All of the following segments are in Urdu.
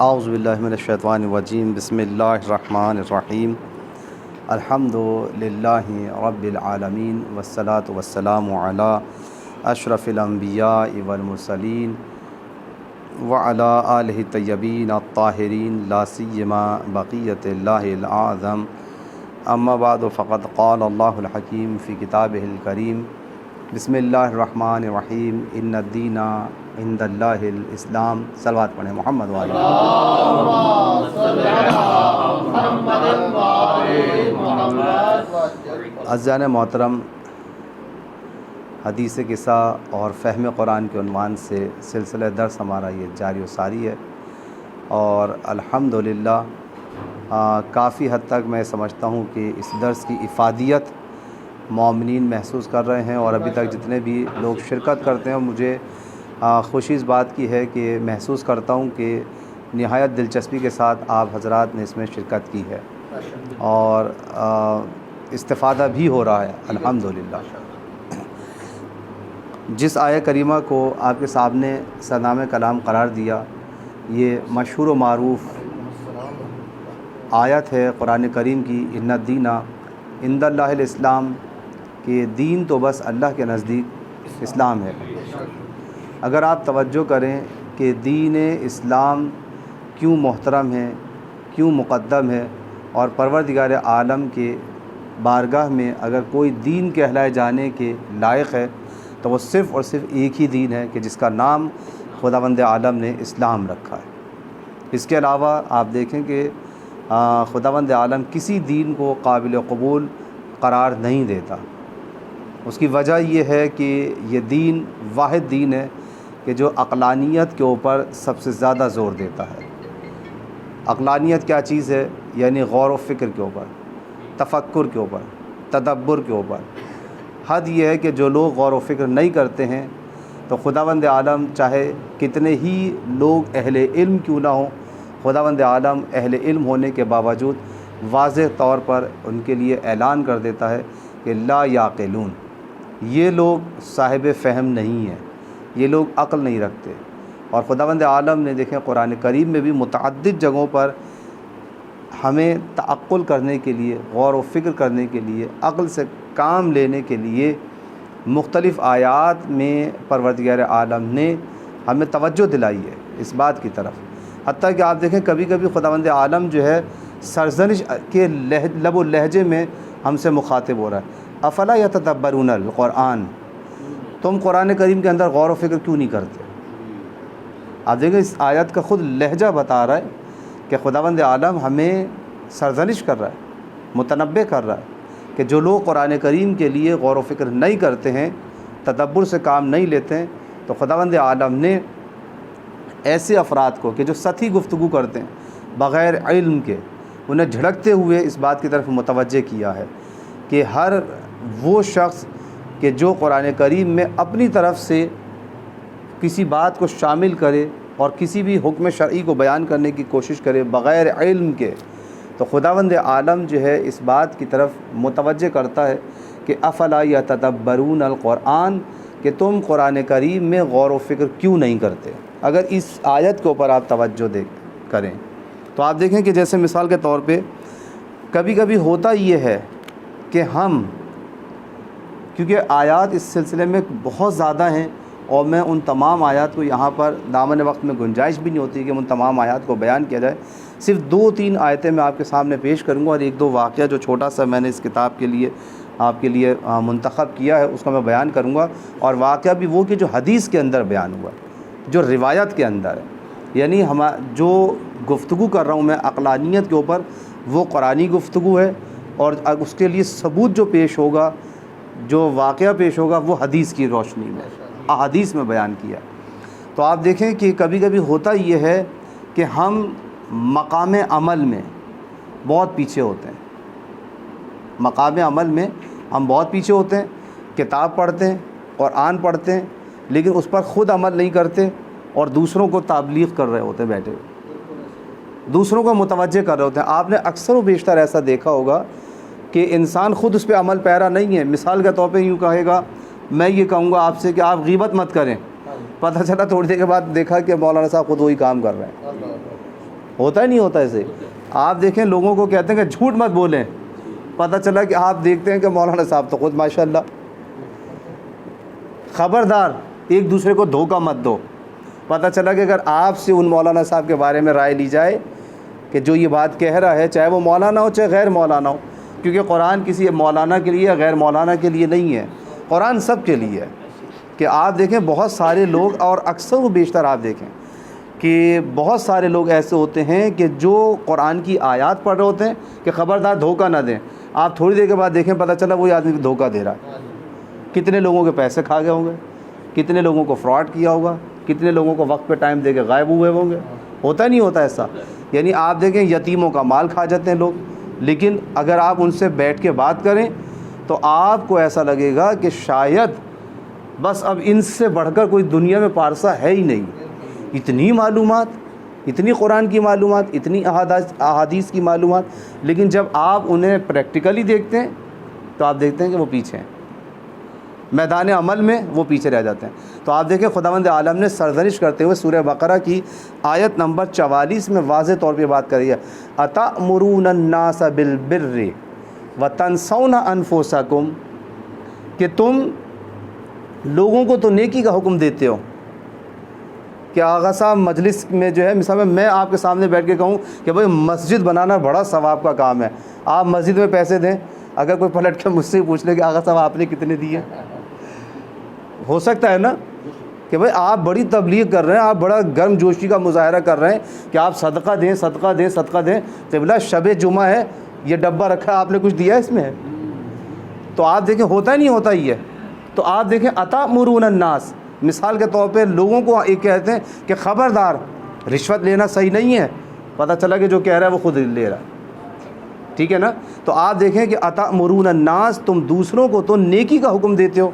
اعوذ باللہ من الشیطان الرجیم بسم اللہ الرحمن الرحیم الحمد للہ رب العالمین والصلاة والسلام علی اشرف الانبیاء والمرسلین وعلی آلہ الطیبین الطاہرین لا سیما بقیت اللہ الاعظم اما بعد فقد قال اللہ الحکیم فی کتابہ الکریم بسم اللہ الرحمن الرحیم ان الدین عند اللہ الاسلام۔ صلوات پڑھیں محمد والے۔ عزیزان محترم، حدیث قصہ اور فہم قرآن کے عنوان سے سلسلہ درس ہمارا یہ جاری و ساری ہے، اور الحمدللہ کافی حد تک میں سمجھتا ہوں کہ اس درس کی افادیت مومنین محسوس کر رہے ہیں، اور ابھی تک جتنے بھی لوگ شرکت کرتے ہیں مجھے خوشی اس بات کی ہے کہ محسوس کرتا ہوں کہ نہایت دلچسپی کے ساتھ آپ حضرات نے اس میں شرکت کی ہے اور استفادہ بھی ہو رہا ہے الحمدللہ۔ جس آیہ کریمہ کو آپ کے سامنے سرنام کلام قرار دیا، یہ مشہور و معروف آیت ہے قرآن کریم کی، ان الدین عند اللہ الاسلام، کہ دین تو بس اللہ کے نزدیک اسلام ہے۔ اگر آپ توجہ کریں کہ دین اسلام کیوں محترم ہے، کیوں مقدم ہے، اور پروردگار عالم کے بارگاہ میں اگر کوئی دین کہلائے جانے کے لائق ہے تو وہ صرف اور صرف ایک ہی دین ہے کہ جس کا نام خداوند عالم نے اسلام رکھا ہے۔ اس کے علاوہ آپ دیکھیں کہ خداوند عالم کسی دین کو قابل قبول قرار نہیں دیتا۔ اس کی وجہ یہ ہے کہ یہ دین واحد دین ہے کہ جو عقلانیت کے اوپر سب سے زیادہ زور دیتا ہے۔ عقلانیت کیا چیز ہے؟ یعنی غور و فکر کے اوپر، تفکر کے اوپر، تدبر کے اوپر۔ حد یہ ہے کہ جو لوگ غور و فکر نہیں کرتے ہیں تو خداوند عالم چاہے کتنے ہی لوگ اہل علم کیوں نہ ہوں، خداوند عالم اہل علم ہونے کے باوجود واضح طور پر ان کے لیے اعلان کر دیتا ہے کہ لا یعقلون، یہ لوگ صاحب فہم نہیں ہیں، یہ لوگ عقل نہیں رکھتے۔ اور خداوند عالم نے دیکھیں قرآن کریم میں بھی متعدد جگہوں پر ہمیں تعقل کرنے کے لیے، غور و فکر کرنے کے لیے، عقل سے کام لینے کے لیے مختلف آیات میں پروردگار عالم نے ہمیں توجہ دلائی ہے اس بات کی طرف۔ حتیٰ کہ آپ دیکھیں کبھی کبھی خداوند عالم جو ہے سرزنش کے لب و لہجے میں ہم سے مخاطب ہو رہا ہے، افلا یتدبرون القرآن، تم قرآن کریم کے اندر غور و فکر کیوں نہیں کرتے؟ آپ دیکھیں اس آیت کا خود لہجہ بتا رہا ہے کہ خداوند عالم ہمیں سرزنش کر رہا ہے، متنبہ کر رہا ہے کہ جو لوگ قرآن کریم کے لیے غور و فکر نہیں کرتے ہیں، تدبر سے کام نہیں لیتے ہیں، تو خداوند عالم نے ایسے افراد کو کہ جو سطحی گفتگو کرتے ہیں بغیر علم کے، انہیں جھڑکتے ہوئے اس بات کی طرف متوجہ کیا ہے کہ ہر وہ شخص کہ جو قرآن کریم میں اپنی طرف سے کسی بات کو شامل کرے اور کسی بھی حکم شرعی کو بیان کرنے کی کوشش کرے بغیر علم کے، تو خداوند عالم جو ہے اس بات کی طرف متوجہ کرتا ہے کہ افلا یتدبرون القرآن، کہ تم قرآن کریم میں غور و فکر کیوں نہیں کرتے۔ اگر اس آیت کے اوپر آپ توجہ کریں تو آپ دیکھیں کہ جیسے مثال کے طور پہ کبھی کبھی ہوتا یہ ہے کہ ہم، کیونکہ آیات اس سلسلے میں بہت زیادہ ہیں اور میں ان تمام آیات کو یہاں پر دامن وقت میں گنجائش بھی نہیں ہوتی کہ ان تمام آیات کو بیان کیا جائے، صرف 2-3 آیتیں میں آپ کے سامنے پیش کروں گا، اور 1-2 واقعہ جو چھوٹا سا میں نے اس کتاب کے لیے آپ کے لیے منتخب کیا ہے اس کا میں بیان کروں گا، اور واقعہ بھی وہ کہ جو حدیث کے اندر بیان ہوا، جو روایت کے اندر ہے۔ یعنی جو گفتگو کر رہا ہوں میں عقلانیت کے اوپر، وہ قرآنی گفتگو ہے، اور اس کے لیے ثبوت جو پیش ہوگا، جو واقعہ پیش ہوگا، وہ حدیث کی روشنی میں، احادیث میں بیان کیا۔ تو آپ دیکھیں کہ کبھی کبھی ہوتا یہ ہے کہ ہم مقام عمل میں بہت پیچھے ہوتے ہیں، مقام عمل میں ہم بہت پیچھے ہوتے ہیں، کتاب پڑھتے ہیں، قرآن پڑھتے ہیں، لیکن اس پر خود عمل نہیں کرتے اور دوسروں کو تبلیغ کر رہے ہوتے ہیں، بیٹھے ہوئے دوسروں کو متوجہ کر رہے ہوتے ہیں۔ آپ نے اکثر و بیشتر ایسا دیکھا ہوگا کہ انسان خود اس پہ عمل پیرا نہیں ہے۔ مثال کے طور پہ یوں کہے گا، میں یہ کہوں گا آپ سے کہ آپ غیبت مت کریں، پتہ چلا تھوڑی دیر کے بعد دیکھا کہ مولانا صاحب خود وہی کام کر رہے ہیں۔ ہوتا ہی نہیں ہوتا ایسے. آپ دیکھیں لوگوں کو کہتے ہیں کہ جھوٹ مت بولیں, پتہ چلا کہ آپ دیکھتے ہیں کہ مولانا صاحب تو خود ماشاء اللہ. خبردار ایک دوسرے کو دھوکہ مت دو. پتہ چلا کہ اگر آپ سے ان مولانا صاحب کے بارے میں رائے لی جائے کہ جو یہ بات کہہ رہا ہے, چاہے وہ مولانا ہو چاہے غیر مولانا ہو, کیونکہ قرآن کسی مولانا کے لیے غیر مولانا کے لیے نہیں ہے, قرآن سب کے لیے ہے. کہ آپ دیکھیں بہت سارے لوگ, اور اکثر و بیشتر آپ دیکھیں کہ بہت سارے لوگ ایسے ہوتے ہیں کہ جو قرآن کی آیات پڑھ رہے ہوتے ہیں کہ خبردار دھوکہ نہ دیں. آپ تھوڑی دیر کے بعد دیکھیں پتہ چلا وہی آدمی دھوکہ دے رہا ہے. کتنے لوگوں کے پیسے کھا گئے ہوں گے, کتنے لوگوں کو فراڈ کیا ہوگا, کتنے لوگوں کو وقت پہ ٹائم دے کے غائب ہوئے ہوں گے. ہوتا نہیں ہوتا ایسا. یعنی آپ دیکھیں یتیموں کا مال کھا جاتے ہیں لوگ, لیکن اگر آپ ان سے بیٹھ کے بات کریں تو آپ کو ایسا لگے گا کہ شاید بس اب ان سے بڑھ کر کوئی دنیا میں پارسا ہے ہی نہیں. اتنی معلومات, اتنی قرآن کی معلومات, اتنی احادیث کی معلومات, لیکن جب آپ انہیں پریکٹیکلی دیکھتے ہیں تو آپ دیکھتے ہیں کہ وہ پیچھے ہیں, میدان عمل میں وہ پیچھے رہ جاتے ہیں. تو آپ دیکھیں خداوند عالم نے سرزنش کرتے ہوئے سورہ بقرہ کی آیت نمبر 44 میں واضح طور پہ بات کری ہے, اَتَأْمُرُونَ النَّاسَ بِالْبِرِّ وَتَنْسَوْنَ أَنفُسَكُمْ, کہ تم لوگوں کو تو نیکی کا حکم دیتے ہو. کہ آغا صاحب مجلس میں جو ہے مثال میں آپ کے سامنے بیٹھ کے کہوں کہ بھائی مسجد بنانا بڑا ثواب کا کام ہے, آپ مسجد میں پیسے دیں, اگر کوئی پلٹ کے مجھ سے پوچھ لے کہ آغا صاحب آپ نے کتنے دیے, ہو سکتا ہے نا کہ بھائی آپ بڑی تبلیغ کر رہے ہیں, آپ بڑا گرم جوشی کا مظاہرہ کر رہے ہیں کہ آپ صدقہ دیں صدقہ دیں صدقہ دیں. قبلہ شب جمعہ ہے, یہ ڈبہ رکھا ہے, آپ نے کچھ دیا اس میں؟ تو آپ دیکھیں ہوتا ہی نہیں ہوتا ہی ہے. تو آپ دیکھیں اَتَأْمُرُونَ النَّاسَ, مثال کے طور پہ لوگوں کو ایک کہتے ہیں کہ خبردار رشوت لینا صحیح نہیں ہے, پتہ چلا کہ جو کہہ رہا ہے وہ خود لے رہا ہے. ٹھیک ہے نا. تو آپ دیکھیں کہ اَتَأْمُرُونَ النَّاسَ, تم دوسروں کو تو نیکی کا حکم دیتے ہو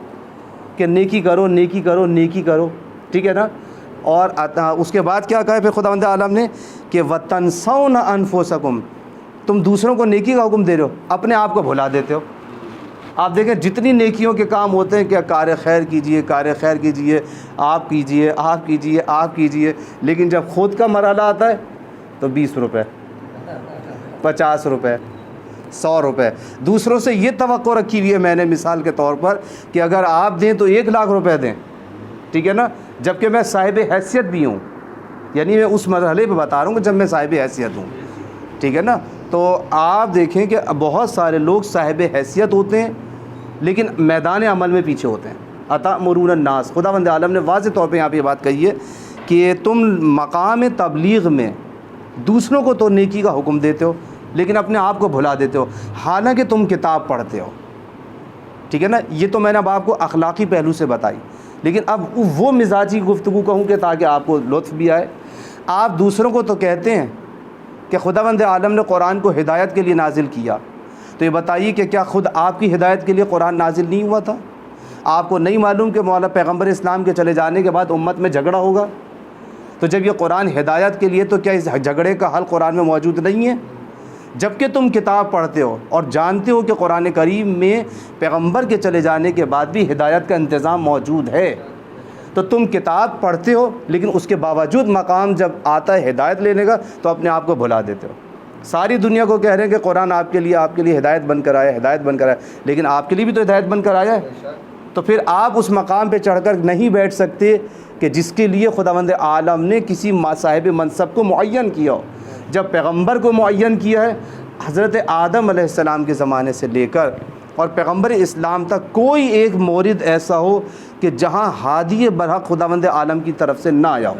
کہ نیکی کرو نیکی کرو نیکی کرو. ٹھیک ہے نا. اور اس کے بعد کیا کہا ہے پھر خداوند عالم نے کہ وَتَنْسَوْنَ أَنفُسَكُمْ, تم دوسروں کو نیکی کا حکم دے رہے ہو, اپنے آپ کو بھلا دیتے ہو. آپ دیکھیں جتنی نیکیوں کے کام ہوتے ہیں, کیا کار خیر کیجئے کار خیر کیجئے, آپ کیجئے آپ کیجئے آپ کیجئے, لیکن جب خود کا مرحلہ آتا ہے تو 20 روپے 50 روپے 100 روپے. دوسروں سے یہ توقع رکھی ہوئی ہے میں نے مثال کے طور پر کہ اگر آپ دیں تو 1 لاکھ روپے دیں. ٹھیک ہے نا. جبکہ میں صاحب حیثیت بھی ہوں, یعنی میں اس مرحلے پہ بتا رہا ہوں کہ جب میں صاحب حیثیت ہوں. ٹھیک ہے نا. تو آپ دیکھیں کہ بہت سارے لوگ صاحب حیثیت ہوتے ہیں لیکن میدان عمل میں پیچھے ہوتے ہیں. اَتَأْمُرُونَ النَّاسَ, خداوند عالم نے واضح طور پہ یہاں پہ یہ بات کہی ہے کہ تم مقام تبلیغ میں دوسروں کو تو نیکی کا حکم دیتے ہو لیکن اپنے آپ کو بھلا دیتے ہو, حالانکہ تم کتاب پڑھتے ہو. ٹھیک ہے نا. یہ تو میں نے اب آپ کو اخلاقی پہلو سے بتائی, لیکن اب وہ مزاجی گفتگو کہوں کہ تاکہ آپ کو لطف بھی آئے. آپ دوسروں کو تو کہتے ہیں کہ خداوند عالم نے قرآن کو ہدایت کے لیے نازل کیا, تو یہ بتائیے کہ کیا خود آپ کی ہدایت کے لیے قرآن نازل نہیں ہوا تھا؟ آپ کو نہیں معلوم کہ مولا پیغمبر اسلام کے چلے جانے کے بعد امت میں جھگڑا ہوگا؟ تو جب یہ قرآن ہدایت کے لیے, تو کیا اس جھگڑے کا حل قرآن میں موجود نہیں ہے؟ جبکہ تم کتاب پڑھتے ہو اور جانتے ہو کہ قرآن کریم میں پیغمبر کے چلے جانے کے بعد بھی ہدایت کا انتظام موجود ہے, تو تم کتاب پڑھتے ہو لیکن اس کے باوجود مقام جب آتا ہے ہدایت لینے کا تو اپنے آپ کو بھلا دیتے ہو. ساری دنیا کو کہہ رہے ہیں کہ قرآن آپ کے لیے ہدایت بن کر آیا, ہدایت بن کر آیا, لیکن آپ کے لیے بھی تو ہدایت بن کر آیا ہے. تو پھر آپ اس مقام پہ چڑھ کر نہیں بیٹھ سکتے کہ جس کے لیے خداوند عالم نے کسی صاحب منصب کو معین کیا ہو. جب پیغمبر کو معین کیا ہے, حضرت آدم علیہ السلام کے زمانے سے لے کر اور پیغمبر اسلام تک کوئی ایک مورد ایسا ہو کہ جہاں ہادی برحق خداوند عالم کی طرف سے نہ آیا ہو.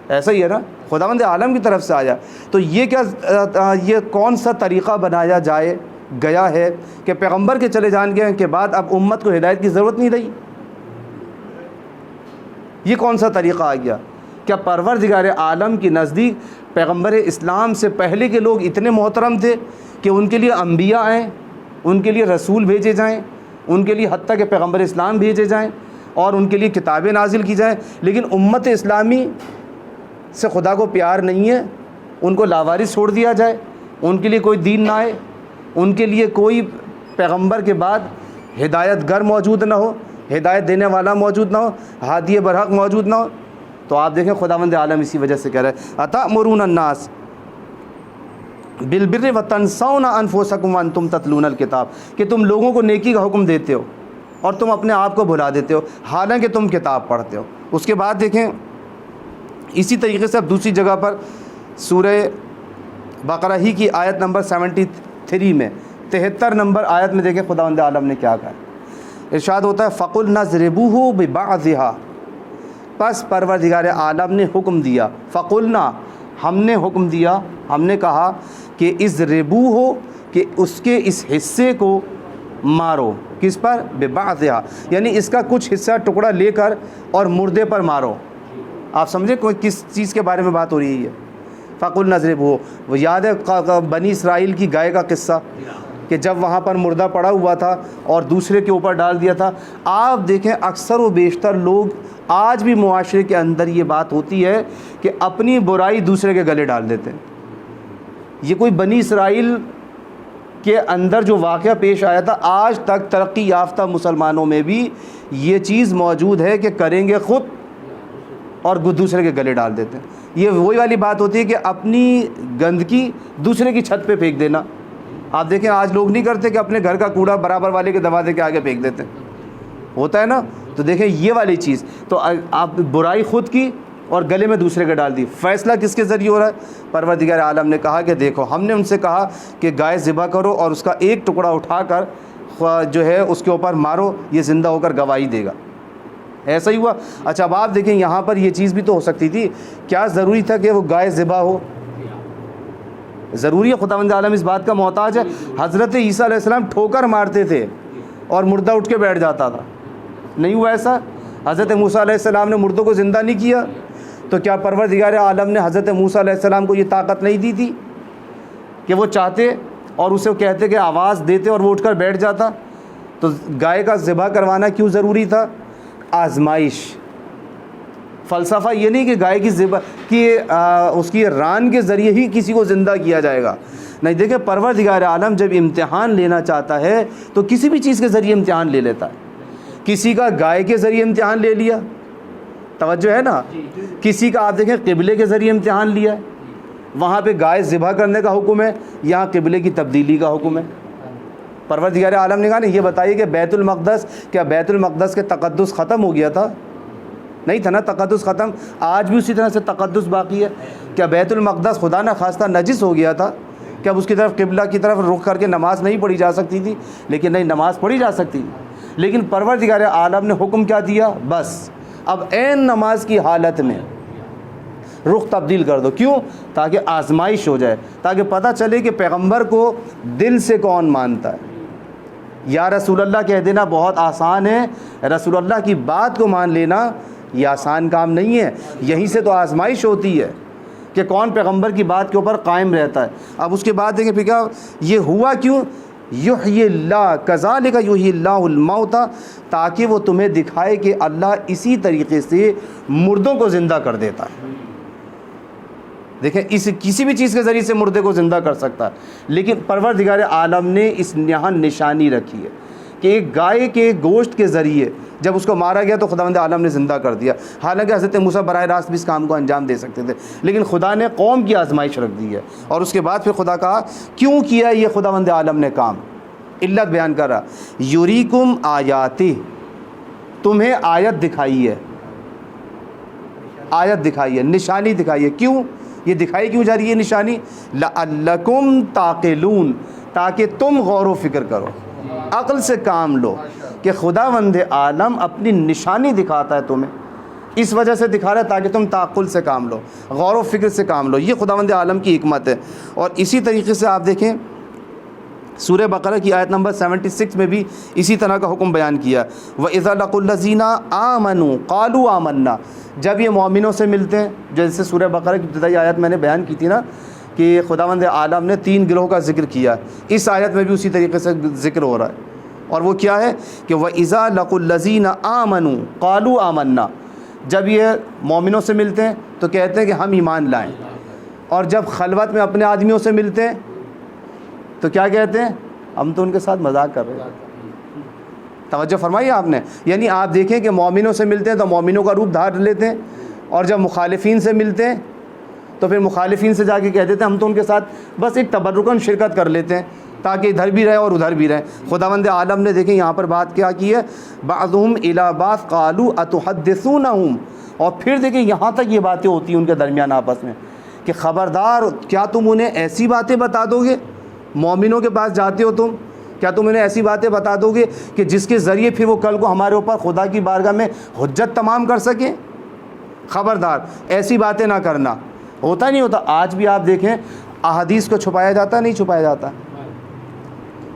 ایسا ہی ہے نا, خداوند عالم کی طرف سے آیا. تو یہ کون سا طریقہ بنایا گیا ہے کہ پیغمبر کے چلے جانے کے بعد اب امت کو ہدایت کی ضرورت نہیں رہی؟ یہ کون سا طریقہ آ گیا؟ کیا پروردگار عالم کی نزدیک پیغمبر اسلام سے پہلے کے لوگ اتنے محترم تھے کہ ان کے لیے انبیاء آئیں, ان کے لیے رسول بھیجے جائیں, ان کے لیے حتیٰ کہ پیغمبر اسلام بھیجے جائیں اور ان کے لیے کتابیں نازل کی جائیں, لیکن امت اسلامی سے خدا کو پیار نہیں ہے, ان کو لاوارث چھوڑ دیا جائے, ان کے لیے کوئی دین نہ آئے, ان کے لیے کوئی پیغمبر کے بعد ہدایت گر موجود نہ ہو, ہدایت دینے والا موجود نہ ہو, ہادی برحق موجود نہ ہو؟ تو آپ دیکھیں خداوند عالم اسی وجہ سے کہہ رہے ہیں اتأمرون الناس بالبر وتنسون انفسکم وانتم تتلون الکتاب، کہ تم لوگوں کو نیکی کا حکم دیتے ہو اور تم اپنے آپ کو بھلا دیتے ہو حالانکہ تم کتاب پڑھتے ہو۔ اس کے بعد دیکھیں اسی طریقے سے اب دوسری جگہ پر سورہ بقرہ ہی کی آیت نمبر 73 میں 73 نمبر آیت میں دیکھیں خداوند عالم نے کیا کہا ہے۔ ارشاد ہوتا ہے فَقُلْنَا اضْرِبُوهُ بِبَعْضِهَا، پس پروردگار عالم نے حکم دیا، فَقُلْنَا ہم نے حکم دیا، ہم نے کہا کہ اضْرِبُوهُ کہ اس کے اس حصے کو مارو، کس پر؟ بِبَعْضِهَا، یعنی اس کا کچھ حصہ ٹکڑا لے کر اور مردے پر مارو۔ آپ سمجھے کوئی کس چیز کے بارے میں بات ہو رہی ہے؟ فَقُلْنَا اضْرِبُوهُ، وہ یاد ہے بنی اسرائیل کی گائے کا قصہ کہ جب وہاں پر مردہ پڑا ہوا تھا اور دوسرے کے اوپر ڈال دیا تھا۔ آپ دیکھیں اکثر و بیشتر لوگ آج بھی معاشرے کے اندر یہ بات ہوتی ہے کہ اپنی برائی دوسرے کے گلے ڈال دیتے ہیں۔ یہ کوئی بنی اسرائیل کے اندر جو واقعہ پیش آیا تھا، آج تک ترقی یافتہ مسلمانوں میں بھی یہ چیز موجود ہے کہ کریں گے خود اور دوسرے کے گلے ڈال دیتے ہیں۔ یہ وہی والی بات ہوتی ہے کہ اپنی گندگی دوسرے کی چھت پہ پھینک دینا۔ آپ دیکھیں آج لوگ نہیں کرتے کہ اپنے گھر کا کوڑا برابر والے کے دروازے کے آگے پھینک دیتے ہیں، ہوتا ہے نا؟ تو دیکھیں یہ والی چیز تو آپ برائی خود کی اور گلے میں دوسرے کے ڈال دی۔ فیصلہ کس کے ذریعے ہو رہا ہے؟ پروردگار عالم نے کہا کہ دیکھو ہم نے ان سے کہا کہ گائے ذبح کرو اور اس کا ایک ٹکڑا اٹھا کر جو ہے اس کے اوپر مارو، یہ زندہ ہو کر گواہی دے گا۔ ایسا ہی ہوا۔ اچھا اب آپ دیکھیں یہاں پر یہ چیز بھی تو ہو سکتی تھی، کیا ضروری تھا کہ وہ گائے ذبح ہو؟ ضروری ہے؟ خداوند عالم اس بات کا محتاج ہے؟ حضرت عیسیٰ علیہ السلام ٹھوکر مارتے تھے اور مردہ اٹھ کے بیٹھ جاتا تھا، نہیں ہوا ایسا؟ حضرت موسیٰ علیہ السلام نے مردوں کو زندہ نہیں کیا، تو کیا پروردگار عالم نے حضرت موسیٰ علیہ السلام کو یہ طاقت نہیں دی تھی کہ وہ چاہتے اور اسے کہتے کہ آواز دیتے اور وہ اٹھ کر بیٹھ جاتا؟ تو گائے کا ذبح کروانا کیوں ضروری تھا؟ آزمائش۔ فلسفہ یہ نہیں کہ گائے کی ذبح کی اس کی ران کے ذریعے ہی کسی کو زندہ کیا جائے گا، نہیں۔ دیکھیں پروردگار عالم جب امتحان لینا چاہتا ہے تو کسی بھی چیز کے ذریعے امتحان لے لیتا ہے۔ کسی کا گائے کے ذریعے امتحان لے لیا، توجہ ہے نا؟ کسی کا آپ دیکھیں قبلے کے ذریعے امتحان لیا ہے، وہاں پہ گائے ذبح کرنے کا حکم ہے، یہاں قبلے کی تبدیلی کا حکم ہے۔ پروردگار عالم نے کہا نا یہ بتائیے کہ بیت المقدس، کیا بیت المقدس کے تقدس ختم ہو گیا تھا؟ نہیں تھا نا تقدس ختم، آج بھی اسی طرح سے تقدس باقی ہے۔ کیا بیت المقدس خدا نہ خواستہ نجس ہو گیا تھا؟ کیا اب اس کی طرف قبلہ کی طرف رخ کر کے نماز نہیں پڑھی جا سکتی تھی؟ لیکن نہیں، نماز پڑھی جا سکتی تھی، لیکن پروردگار عالم نے حکم کیا دیا؟ بس اب عین نماز کی حالت میں رخ تبدیل کر دو۔ کیوں؟ تاکہ آزمائش ہو جائے، تاکہ پتہ چلے کہ پیغمبر کو دل سے کون مانتا ہے۔ یا رسول اللہ کہہ دینا بہت آسان ہے، رسول اللہ کی بات کو مان لینا یہ آسان کام نہیں ہے۔ یہیں سے تو آزمائش ہوتی ہے کہ کون پیغمبر کی بات کے اوپر قائم رہتا ہے۔ اب اس کے بعد دیکھیں پھر کیا یہ ہوا کیوں؟ یحیی اللہ کذالک یحیی اللہ الموتى، تاکہ وہ تمہیں دکھائے کہ اللہ اسی طریقے سے مردوں کو زندہ کر دیتا ہے۔ دیکھیں کسی بھی چیز کے ذریعے سے مردے کو زندہ کر سکتا ہے، لیکن پروردگار عالم نے اس یہاں نشانی رکھی ہے کہ ایک گائے کے گوشت کے ذریعے جب اس کو مارا گیا تو خداوند عالم نے زندہ کر دیا۔ حالانکہ حضرت موسیٰ براہ راست بھی اس کام کو انجام دے سکتے تھے، لیکن خدا نے قوم کی آزمائش رکھ دی ہے۔ اور اس کے بعد پھر خدا کہا کیوں کیا یہ خداوند عالم نے کام؟ علت بیان کر رہا، یریکم آیاتی، تمہیں آیت دکھائی ہے، آیت دکھائی ہے، نشانی دکھائی ہے۔ کیوں یہ دکھائی کیوں جا رہی ہے نشانی؟ لعلکم تعقلون، تاکہ تم غور و فکر کرو، عقل سے کام لو کہ خداوند عالم اپنی نشانی دکھاتا ہے تمہیں، اس وجہ سے دکھا رہا ہے تاکہ تم تعقل سے کام لو، غور و فکر سے کام لو۔ یہ خداوند عالم کی حکمت ہے۔ اور اسی طریقے سے آپ دیکھیں سورہ بقرہ کی آیت نمبر 76 میں بھی اسی طرح کا حکم بیان کیا۔ وَإِذَا لَقُوا الَّذِينَ آمَنُوا قَالُوا آمَنَّا، جب یہ مومنوں سے ملتے ہیں، جیسے سورہ بقرہ کی ابتدائی آیت میں نے بیان کی تھی نا کہ خداوند عالم نے 3 گروہ کا ذکر کیا، اس آیت میں بھی اسی طریقے سے ذکر ہو رہا ہے۔ اور وہ کیا ہے کہ وَإِذَا لَقُوا الَّذِينَ آمَنُوا قَالُوا آمَنَّا، جب یہ مومنوں سے ملتے ہیں تو کہتے ہیں کہ ہم ایمان لائیں، اور جب خلوت میں اپنے آدمیوں سے ملتے ہیں تو کیا کہتے ہیں؟ ہم تو ان کے ساتھ مذاق کر رہے ہیں۔ توجہ فرمائی آپ نے؟ یعنی آپ دیکھیں کہ مومنوں سے ملتے ہیں تو مومنوں کا روپ دھار لیتے ہیں، اور جب مخالفین سے ملتے ہیں تو پھر مخالفین سے جا کے کہہ دیتے ہیں ہم تو ان کے ساتھ بس ایک تبرکاً شرکت کر لیتے ہیں تاکہ ادھر بھی رہے اور ادھر بھی رہے. خداوند عالم نے دیکھیں یہاں پر بات کیا کی ہے, بعضهم الی بعض قالوا اتحدثونہم, اور پھر دیکھیں یہاں تک یہ باتیں ہوتی ہیں ان کے درمیان آپس میں کہ خبردار کیا تم انہیں ایسی باتیں بتا دو گے, مومنوں کے پاس جاتے ہو تم, کیا تم انہیں ایسی باتیں بتا دو گے کہ جس کے ذریعے پھر وہ کل کو ہمارے اوپر خدا کی بارگاہ میں حجت تمام کر سکیں؟ خبردار ایسی باتیں نہ کرنا. ہوتا نہیں ہوتا آج بھی آپ دیکھیں احادیث کو چھپایا جاتا نہیں چھپایا جاتا؟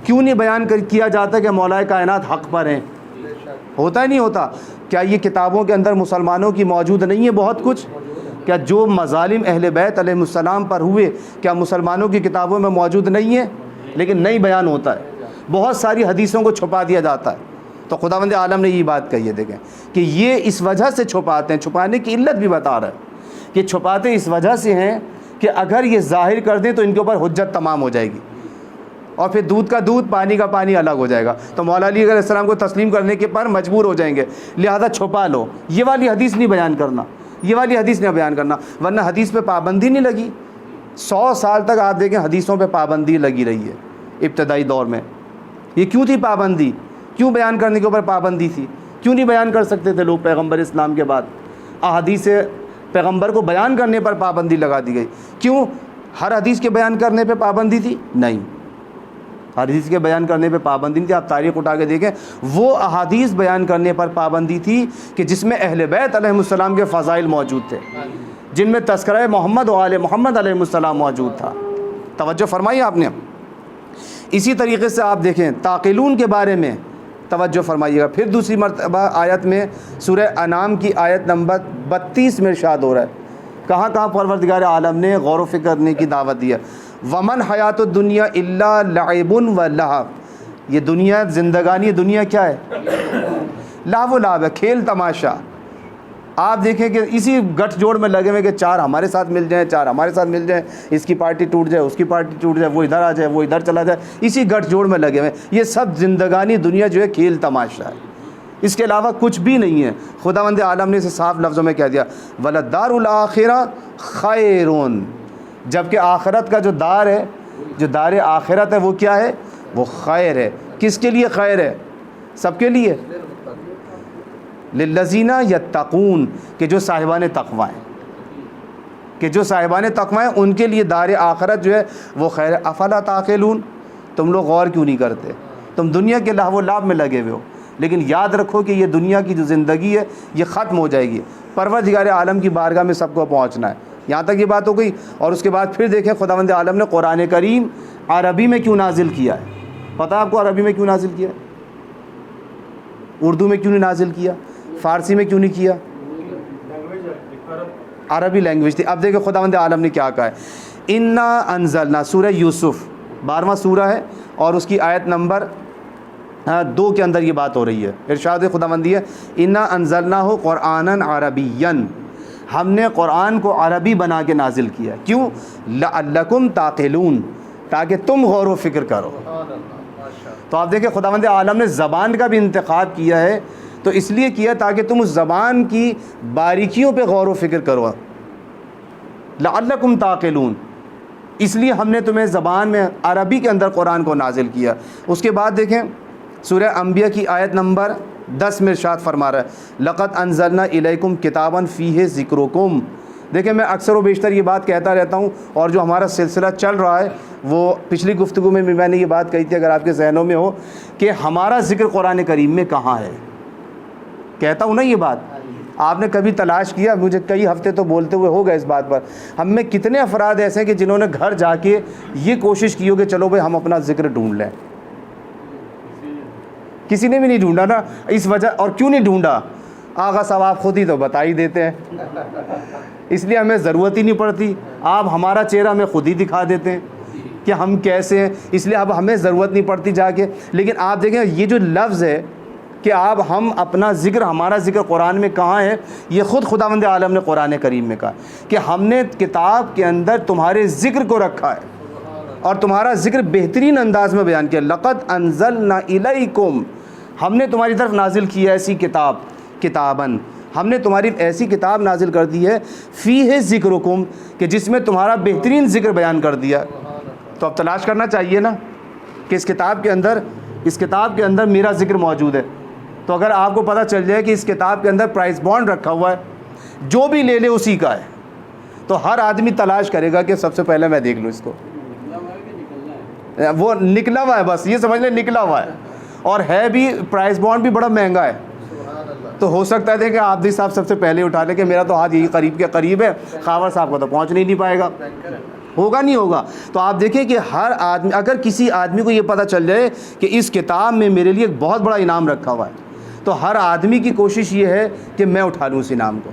کیوں نہیں بیان کیا جاتا کہ مولا کائنات حق پر ہیں؟ ہوتا ہی نہیں ہوتا. کیا یہ کتابوں کے اندر مسلمانوں کی موجود نہیں ہے بہت کچھ؟ کیا جو مظالم اہل بیت علیہ السلام پر ہوئے کیا مسلمانوں کی کتابوں میں موجود نہیں ہے؟ لیکن نہیں بیان ہوتا ہے. بہت ساری حدیثوں کو چھپا دیا جاتا ہے. تو خداوند عالم نے یہ بات کہی ہے دیکھیں کہ یہ اس وجہ سے چھپاتے ہیں, چھپانے کی علت بھی بتا رہا ہے کہ چھپاتے اس وجہ سے ہیں کہ اگر یہ ظاہر کر دیں تو ان کے اوپر حجت تمام ہو جائے گی اور پھر دودھ کا دودھ پانی کا پانی الگ ہو جائے گا, تو مولا علی علیہ السلام کو تسلیم کرنے کے پر مجبور ہو جائیں گے, لہذا چھپا لو. یہ والی حدیث نہیں بیان کرنا, یہ والی حدیث نہیں بیان کرنا, ورنہ حدیث پہ پابندی نہیں لگی. 100 سال تک آپ دیکھیں حدیثوں پہ پابندی لگی رہی ہے ابتدائی دور میں. یہ کیوں تھی پابندی؟ کیوں بیان کرنے کے اوپر پابندی تھی؟ کیوں نہیں بیان کر سکتے تھے لوگ پیغمبر اسلام کے بعد؟ احادیث پیغمبر کو بیان کرنے پر پابندی لگا دی گئی. کیوں؟ ہر حدیث کے بیان کرنے پہ پابندی تھی؟ نہیں, ہر حدیث کے بیان کرنے پہ پابندی نہیں تھی. آپ تاریخ اٹھا کے دیکھیں, وہ احادیث بیان کرنے پر پابندی تھی کہ جس میں اہل بیت علیہ السلام کے فضائل موجود تھے, جن میں تذکرہ محمد و آل محمد علیہ السلام موجود تھا. توجہ فرمائی آپ نے. اسی طریقے سے آپ دیکھیں تعقلون کے بارے میں توجہ فرمائیے گا. پھر دوسری مرتبہ آیت میں سورہ انعام کی آیت نمبر 32 میں ارشاد ہو رہا ہے, کہاں کہاں پروردگار عالم نے غور و فکر کرنے کی دعوت دی ہے. ومن حیات الدنیا الا لعب و لہو, یہ دنیا زندگانی دنیا کیا ہے؟ لہو و لعب ہے, کھیل تماشا. آپ دیکھیں کہ اسی گٹھ جوڑ میں لگے ہوئے کہ 4 ہمارے ساتھ مل جائیں, 4 ہمارے ساتھ مل جائیں, اس کی پارٹی ٹوٹ جائے, اس کی پارٹی ٹوٹ جائے, وہ ادھر آ جائے, وہ ادھر چلا جائے, اسی گٹھ جوڑ میں لگے ہوئے. یہ سب زندگانی دنیا جو ہے کھیل تماشا ہے, اس کے علاوہ کچھ بھی نہیں ہے. خداوند عالم نے اسے صاف لفظوں میں کہہ دیا وَلَدَّارُ الْآخِرَةُ خَيْرٌ, جبکہ آخرت کا جو دار ہے, جو دار آخرت ہے وہ کیا ہے؟ وہ خیر ہے. کس کے لیے خیر ہے؟ سب کے لیے. للذین یتقون, کہ جو صاحبان تقوی ہیں, کہ جو صاحبان تقوی ہیں ان کے لیے دار آخرت جو ہے وہ خیر ہے. افلا تعقلون, تم لوگ غور کیوں نہیں کرتے؟ تم دنیا کے لہو و لعب میں لگے ہوئے ہو, لیکن یاد رکھو کہ یہ دنیا کی جو زندگی ہے یہ ختم ہو جائے گی. پروردگار عالم کی بارگاہ میں سب کو پہنچنا ہے. یہاں تک یہ بات ہو گئی. اور اس کے بعد پھر دیکھیں خداوند عالم نے قرآن کریم عربی میں کیوں نازل کیا ہے؟ پتہ ہے آپ کو عربی میں کیوں نازل کیا ہے؟ اردو میں کیوں نہیں نازل کیا؟ فارسی میں کیوں نہیں کیا؟ عربی لینگویج تھی. اب دیکھیں خداوند عالم نے کیا کہا ہے. انا انزلنا, سورہ یوسف 12واں سورہ ہے اور اس کی آیت نمبر 2 کے اندر یہ بات ہو رہی ہے. ارشاد خداوندی ہے انا انزلناہ قرآنا عربیا, ہم نے قرآن کو عربی بنا کے نازل کیا. کیوں؟ لعلکم تعقلون, تاکہ تم غور و فکر کرو. تو آپ دیکھیں خداوند عالم نے زبان کا بھی انتخاب کیا ہے, تو اس لیے کیا تاکہ تم اس زبان کی باریکیوں پہ غور و فکر کرو. لعلکم تعقلون, اس لیے ہم نے تمہیں زبان میں عربی کے اندر قرآن کو نازل کیا. اس کے بعد دیکھیں سورہ انبیاء کی آیت نمبر 10 میں ارشاد فرما رہا ہے لقد انزلنا الیکم کتابا فیہ ذکرکم. دیکھیں میں اکثر و بیشتر یہ بات کہتا رہتا ہوں, اور جو ہمارا سلسلہ چل رہا ہے وہ پچھلی گفتگو میں بھی میں نے یہ بات کہی تھی, اگر آپ کے ذہنوں میں ہو, کہ ہمارا ذکر قرآن کریم میں کہاں ہے. کہتا ہوں نا یہ بات, آپ نے کبھی تلاش کیا؟ مجھے کئی ہفتے تو بولتے ہوئے ہو گئے اس بات پر. ہم میں کتنے افراد ایسے ہیں کہ جنہوں نے گھر جا کے یہ کوشش کی ہو کہ چلو بھائی ہم اپنا ذکر ڈھونڈ لیں. کسی نے بھی نہیں ڈھونڈا نا. اس وجہ, اور کیوں نہیں ڈھونڈا؟ آغا صاحب آپ خود ہی تو بتا ہی دیتے ہیں, اس لیے ہمیں ضرورت ہی نہیں پڑتی. آپ ہمارا چہرہ ہمیں خود ہی دکھا دیتے ہیں کہ ہم کیسے ہیں, اس لیے اب ہمیں ضرورت نہیں پڑتی جا کے. لیکن آپ دیکھیں یہ جو لفظ ہے کہ آپ ہم اپنا ذکر, ہمارا ذکر قرآن میں کہاں ہے, یہ خود خداوند عالم نے قرآن کریم میں کہا کہ ہم نے کتاب کے اندر تمہارے ذکر کو رکھا ہے اور تمہارا ذکر بہترین انداز میں بیان کیا. لقد انزلنا الیکم, ہم نے تمہاری طرف نازل کیا ایسی کتاباً ہم نے تمہاری ایسی کتاب نازل کر دی ہے فیہ ذکرکم کہ جس میں تمہارا بہترین ذکر بیان کر دیا. تو اب تلاش کرنا چاہیے نا کہ اس کتاب کے اندر میرا ذکر موجود ہے. تو اگر آپ کو پتہ چل جائے کہ اس کتاب کے اندر پرائز بانڈ رکھا ہوا ہے, جو بھی لے لے اسی کا ہے, تو ہر آدمی تلاش کرے گا کہ سب سے پہلے میں دیکھ لوں اس کو. وہ نکلا ہوا ہے, بس یہ سمجھ لیں نکلا ہوا ہے, اور ہے بھی پرائز بانڈ بھی بڑا مہنگا ہے. تو ہو سکتا ہے کہ عابدی صاحب سب سے پہلے اٹھا لے کہ میرا تو ہاتھ یہی قریب کے قریب ہے, خاور صاحب کو تو پہنچ نہیں پائے گا, ہوگا نہیں ہوگا. تو آپ دیکھیں کہ ہر آدمی, اگر کسی آدمی کو یہ پتہ چل جائے کہ اس کتاب میں میرے لیے ایک بہت بڑا انعام رکھا ہوا ہے, تو ہر آدمی کی کوشش یہ ہے کہ میں اٹھا لوں اس انعام کو.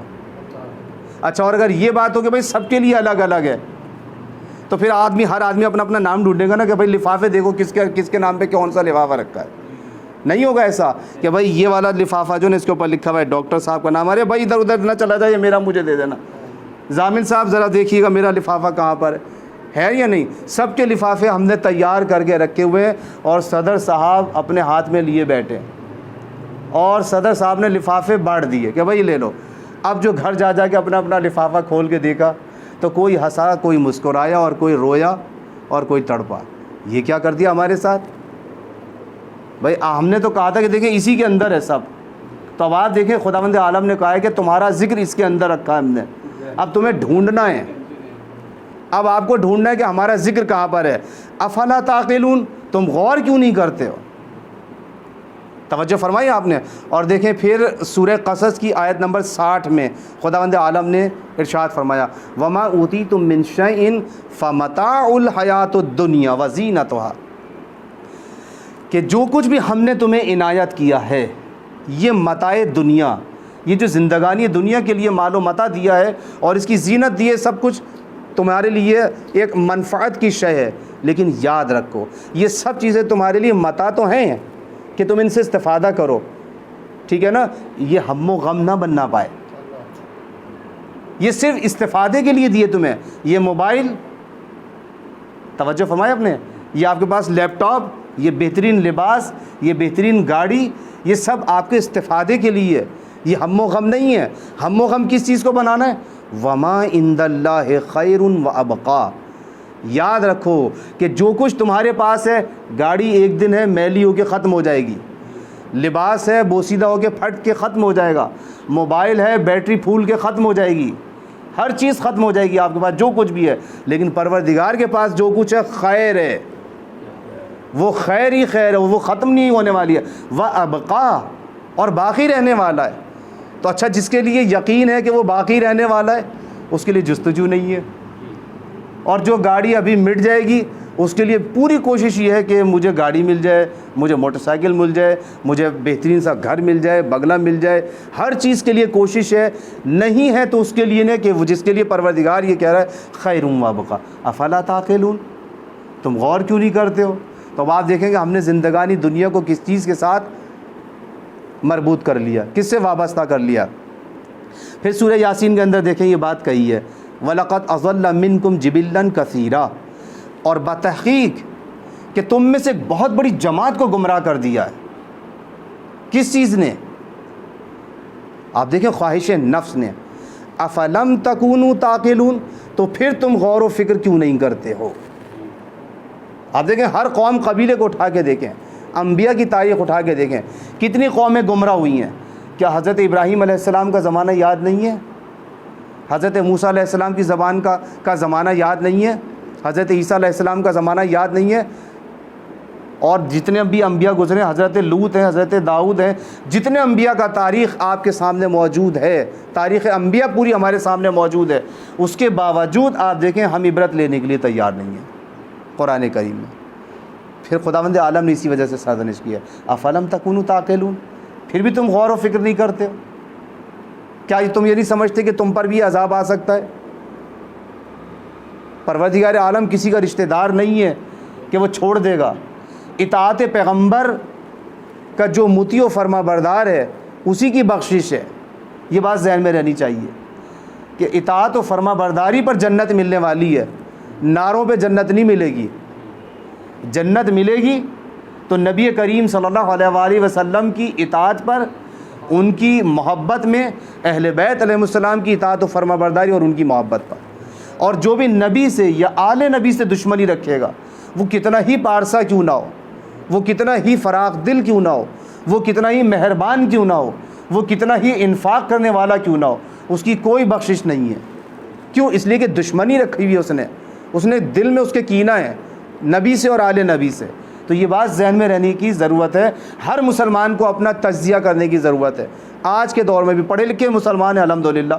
اچھا, اور اگر یہ بات ہو کہ بھائی سب کے لیے الگ الگ ہے, تو پھر ہر آدمی اپنا اپنا نام ڈھونڈے گا نا کہ بھائی لفافے دیکھو کس کے نام پہ کون سا لفافہ رکھا ہے. نہیں ہوگا ایسا کہ بھائی یہ والا لفافہ جو ہے اس کے اوپر لکھا ہوا ہے ڈاکٹر صاحب کا نام, ارے بھائی ادھر ادھر نہ چلا جائے, میرا مجھے دے دینا. ضامن صاحب ذرا دیکھیے گا میرا لفافہ کہاں پر ہے یا نہیں. سب کے لفافے ہم نے تیار کر کے رکھے ہوئے ہیں, اور صدر صاحب اپنے ہاتھ میں لیے بیٹھے, اور صدر صاحب نے لفافے بانٹ دیے کہ بھائی لے لو. اب جو گھر جا کے اپنا اپنا لفافہ کھول کے دیکھا تو کوئی ہنسا, کوئی مسکرایا, اور کوئی رویا, اور کوئی تڑپا. یہ کیا کر دیا ہمارے ساتھ بھائی. ہم نے تو کہا تھا کہ دیکھیں اسی کے اندر ہے سب, تو اب آپ دیکھیں خداوند عالم نے کہا ہے کہ تمہارا ذکر اس کے اندر رکھا ہے ہم نے, اب تمہیں ڈھونڈنا ہے. اب آپ کو ڈھونڈنا ہے کہ ہمارا ذکر کہاں پر ہے. افلا تعقلون, تم غور کیوں نہیں کرتے ہو. توجہ فرمائی آپ نے. اور دیکھیں پھر سورہ قصص کی آیت نمبر 60 میں خداوند عالم نے ارشاد فرمایا وما اوتیتم من شیء فمتاع الحیات الدنیا وزینتها, کہ جو کچھ بھی ہم نے تمہیں عنایت کیا ہے یہ متاع دنیا, یہ جو زندگانی دنیا کے لیے مال و متاع دیا ہے اور اس کی زینت دی ہے, سب کچھ تمہارے لیے ایک منفعت کی شے ہے. لیکن یاد رکھو یہ سب چیزیں تمہارے لیے متاع تو ہیں کہ تم ان سے استفادہ کرو, ٹھیک ہے نا. یہ ہم و غم نہ بننا پائے, یہ صرف استفادے کے لیے دیے تمہیں. یہ موبائل, توجہ فرمائے آپ نے, یہ آپ کے پاس لیپ ٹاپ, یہ بہترین لباس, یہ بہترین گاڑی, یہ سب آپ کے استفادے کے لیے ہے. یہ ہم و غم نہیں ہے. ہم و غم کس چیز کو بنانا ہے. وما عند اللہ خیر و ابقا. یاد رکھو کہ جو کچھ تمہارے پاس ہے, گاڑی ایک دن ہے میلی ہو کے ختم ہو جائے گی, لباس ہے بوسیدہ ہو کے پھٹ کے ختم ہو جائے گا, موبائل ہے بیٹری پھول کے ختم ہو جائے گی, ہر چیز ختم ہو جائے گی آپ کے پاس جو کچھ بھی ہے. لیکن پروردگار کے پاس جو کچھ ہے خیر ہے, وہ خیر ہی خیر ہے, وہ ختم نہیں ہونے والی ہے. وَأَبْقَا, اور باقی رہنے والا ہے. تو اچھا جس کے لیے یقین ہے کہ وہ باقی رہنے والا ہے اس کے لیے جستجو نہیں ہے. اور جو گاڑی ابھی مٹ جائے گی اس کے لیے پوری کوشش یہ ہے کہ مجھے گاڑی مل جائے, مجھے موٹر سائیکل مل جائے, مجھے بہترین سا گھر مل جائے, بنگلہ مل جائے, ہر چیز کے لیے کوشش ہے. نہیں ہے تو اس کے لیے نہیں کہ وہ جس کے لیے پروردگار یہ کہہ رہا ہے خیر و ابقا افلا تعقلون, تم غور کیوں نہیں کرتے ہو. تو اب آپ دیکھیں کہ ہم نے زندگانی دنیا کو کس چیز کے ساتھ مربوط کر لیا, کس سے وابستہ کر لیا. پھر سورہ یاسین کے اندر دیکھیں یہ بات کہی ہے وَلَقَدْ أَضَلَّ مِنْكُمْ جِبِلًّا كَثِيرًا, اور بتحقیق کہ تم میں سے ایک بہت بڑی جماعت کو گمراہ کر دیا ہے. کس چیز نے؟ آپ دیکھیں خواہش نفس نے. أَفَلَمْ تَكُونُوا تَعْقِلُونَ, تو پھر تم غور و فکر کیوں نہیں کرتے ہو. آپ دیکھیں ہر قوم قبیلے کو اٹھا کے دیکھیں, انبیاء کی تاریخ اٹھا کے دیکھیں, کتنی قومیں گمراہ ہوئی ہیں. کیا حضرت ابراہیم علیہ السلام کا زمانہ یاد نہیں ہے؟ حضرت موسیٰ علیہ السلام کی زبان کا زمانہ یاد نہیں ہے؟ حضرت عیسیٰ علیہ السلام کا زمانہ یاد نہیں ہے؟ اور جتنے بھی انبیاء گزرے, حضرت لوط ہیں, حضرت داؤد ہیں, جتنے انبیاء کا تاریخ آپ کے سامنے موجود ہے, تاریخ انبیاء پوری ہمارے سامنے موجود ہے. اس کے باوجود آپ دیکھیں ہم عبرت لینے کے لیے تیار نہیں ہیں. قرآن کریم میں پھر خداوند عالم نے اسی وجہ سے سرزنش کی ہے افلم تکونوا تعقلون, پھر بھی تم غور و فکر نہیں کرتے ہو. کیا تم یہ نہیں سمجھتے کہ تم پر بھی عذاب آ سکتا ہے؟ پروردگار عالم کسی کا رشتہ دار نہیں ہے کہ وہ چھوڑ دے گا. اطاعت پیغمبر کا جو مطیع و فرما بردار ہے اسی کی بخشش ہے. یہ بات ذہن میں رہنی چاہیے کہ اطاعت و فرما برداری پر جنت ملنے والی ہے, ناروں پہ جنت نہیں ملے گی. جنت ملے گی تو نبی کریم صلی اللہ علیہ وآلہ وسلم کی اطاعت پر ان کی محبت میں، اہل بیت علیہ السلام کی اطاعت و فرما برداری اور ان کی محبت پر. اور جو بھی نبی سے یا آل نبی سے دشمنی رکھے گا، وہ کتنا ہی پارسا کیوں نہ ہو، وہ کتنا ہی فراخ دل کیوں نہ ہو، وہ کتنا ہی مہربان کیوں نہ ہو، وہ کتنا ہی انفاق کرنے والا کیوں نہ ہو، اس کی کوئی بخشش نہیں ہے. کیوں؟ اس لیے کہ دشمنی رکھی ہوئی ہے اس نے دل میں اس کے کینہ ہے نبی سے اور آل نبی سے. تو یہ بات ذہن میں رہنے کی ضرورت ہے. ہر مسلمان کو اپنا تجزیہ کرنے کی ضرورت ہے. آج کے دور میں بھی پڑھے لکھے مسلمان ہیں الحمدللہ،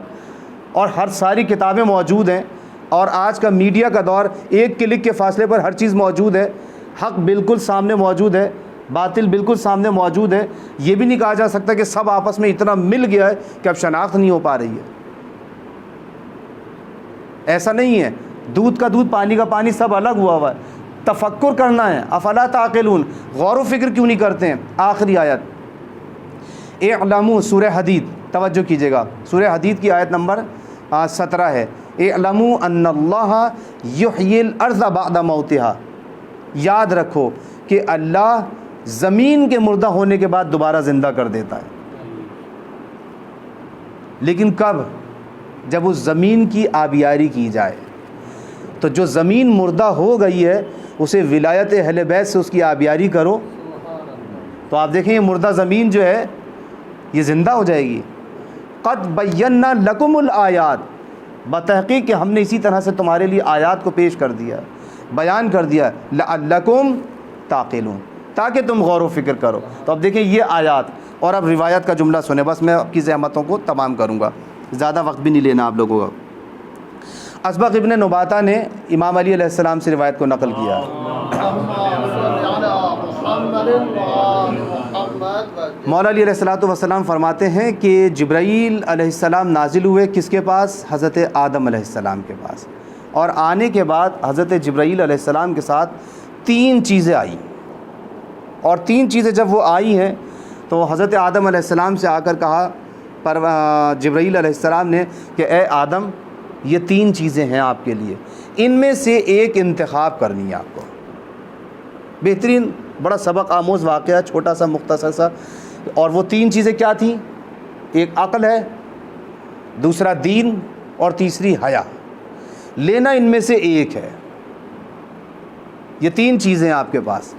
اور ہر ساری کتابیں موجود ہیں، اور آج کا میڈیا کا دور، ایک کلک کے فاصلے پر ہر چیز موجود ہے. حق بالکل سامنے موجود ہے، باطل بالکل سامنے موجود ہے. یہ بھی نہیں کہا جا سکتا کہ سب آپس میں اتنا مل گیا ہے کہ اب شناخت نہیں ہو پا رہی ہے. ایسا نہیں ہے. دودھ کا دودھ، پانی کا پانی، سب الگ ہوا ہے. تفکر کرنا ہے. افلا تعقلون، غور و فکر کیوں نہیں کرتے ہیں؟ آخری آیت اعلموا، سورہ حدید، توجہ کیجیے گا، سورہ حدید کی آیت نمبر 17 ہے. اعلموا ان اللہ یحیی الارض بعد موتہا، یاد رکھو کہ اللہ زمین کے مردہ ہونے کے بعد دوبارہ زندہ کر دیتا ہے. لیکن کب؟ جب اس زمین کی آبیاری کی جائے. تو جو زمین مردہ ہو گئی ہے اسے ولایت اہل بیت سے اس کی آبیاری کرو، تو آپ دیکھیں یہ مردہ زمین جو ہے یہ زندہ ہو جائے گی. قد بینا لکم الآیات، بتحقیق کہ ہم نے اسی طرح سے تمہارے لیے آیات کو پیش کر دیا، بیان کر دیا، لعلکم تعقلون، تاکہ تم غور و فکر کرو. تو اب دیکھیں یہ آیات، اور اب روایت کا جملہ سنیں، بس میں آپ کی زحمتوں کو تمام کروں گا، زیادہ وقت بھی نہیں لینا آپ لوگوں کا. اسبغ ابن نباتہ نے امام علی علیہ السلام سے روایت کو نقل کیا. مولا علی علیہ السلام فرماتے ہیں کہ جبرائیل علیہ السلام نازل ہوئے کس کے پاس؟ حضرت آدم علیہ السلام کے پاس. اور آنے کے بعد حضرت جبرائیل علیہ السلام کے ساتھ 3 چیزیں آئیں، اور 3 چیزیں جب وہ آئی ہیں تو حضرت آدم علیہ السلام سے آ کر کہا جبرائیل علیہ السلام نے کہ اے آدم، یہ 3 چیزیں ہیں آپ کے لیے، ان میں سے ایک انتخاب کرنی ہے آپ کو. بہترین بڑا سبق آموز واقعہ، چھوٹا سا مختصر سا. اور وہ 3 چیزیں کیا تھیں؟ ایک عقل ہے، دوسرا دین، اور تیسری حیا. لینا ان میں سے ایک ہے. یہ 3 چیزیں آپ کے پاس.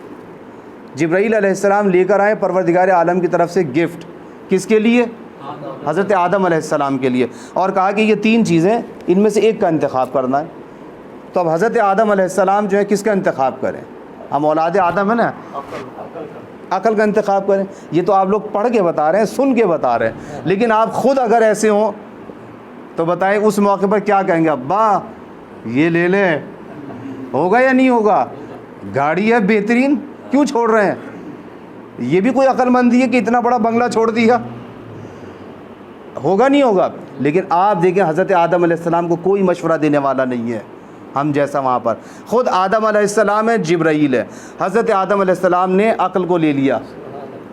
جبرائیل علیہ السلام لے کر آئے پروردگار عالم کی طرف سے گفٹ، کس کے لیے؟ حضرت آدم علیہ السلام کے لیے. اور کہا کہ یہ 3 چیزیں، ان میں سے ایک کا انتخاب کرنا ہے. تو اب حضرت آدم علیہ السلام جو ہے کس کا انتخاب کریں؟ ہم اولاد آدم ہیں نا، عقل کا انتخاب کریں. یہ تو آپ لوگ پڑھ کے بتا رہے ہیں، سن کے بتا رہے ہیں، لیکن آپ خود اگر ایسے ہوں تو بتائیں اس موقع پر کیا کہیں گے؟ ابا یہ لے لیں، ہوگا یا نہیں ہوگا؟ گاڑی ہے بہترین، کیوں چھوڑ رہے ہیں؟ یہ بھی کوئی عقل مندی ہے کہ اتنا بڑا بنگلہ چھوڑ دیا؟ ہوگا نہیں ہوگا. لیکن آپ دیکھیں حضرت آدم علیہ السلام کو کوئی مشورہ دینے والا نہیں ہے ہم جیسا. وہاں پر خود آدم علیہ السلام ہے، جبرائیل ہے. حضرت آدم علیہ السلام نے عقل کو لے لیا،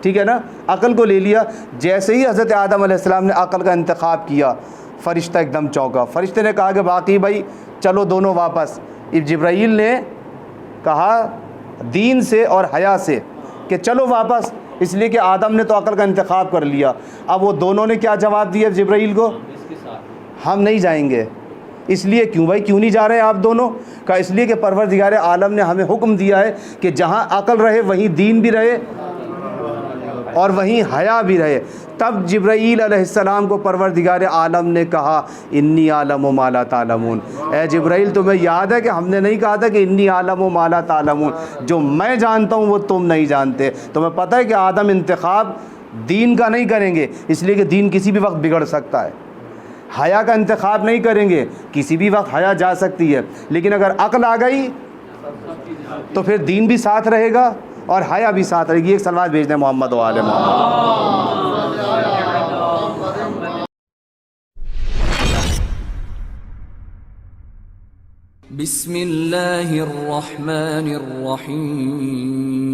ٹھیک ہے نا، عقل کو لے لیا. جیسے ہی حضرت آدم علیہ السلام نے عقل کا انتخاب کیا، فرشتہ ایک دم چونکا. فرشتے نے کہا کہ باقی بھائی چلو دونوں واپس. جبرائیل نے کہا دین سے اور حیا سے کہ چلو واپس، اس لیے کہ آدم نے تو عقل کا انتخاب کر لیا. اب وہ دونوں نے کیا جواب دیا جبرائیل کو؟ ہم نہیں جائیں گے. اس لیے کیوں بھائی، کیوں نہیں جا رہے آپ دونوں؟ کہا اس لیے کہ پروردگار عالم نے ہمیں حکم دیا ہے کہ جہاں عقل رہے وہیں دین بھی رہے اور وہیں حیا بھی رہے. تب جبرائیل علیہ السلام کو پروردگار عالم نے کہا انی اعلم ما لا تعلمون. اے جبرائیل تمہیں یاد ہے کہ ہم نے نہیں کہا تھا کہ انی اعلم ما لا تعلمون، جو میں جانتا ہوں وہ تم نہیں جانتے. تمہیں پتہ ہے کہ آدم انتخاب دین کا نہیں کریں گے، اس لیے کہ دین کسی بھی وقت بگڑ سکتا ہے. حیا کا انتخاب نہیں کریں گے، کسی بھی وقت حیا جا سکتی ہے. لیکن اگر عقل آ گئی تو پھر دین بھی ساتھ رہے گا اور حیا بھی ساتھ رہے گی. ایک سلوات بھیج دیں محمد و آل محمد. بسم اللہ الرحمن الرحیم.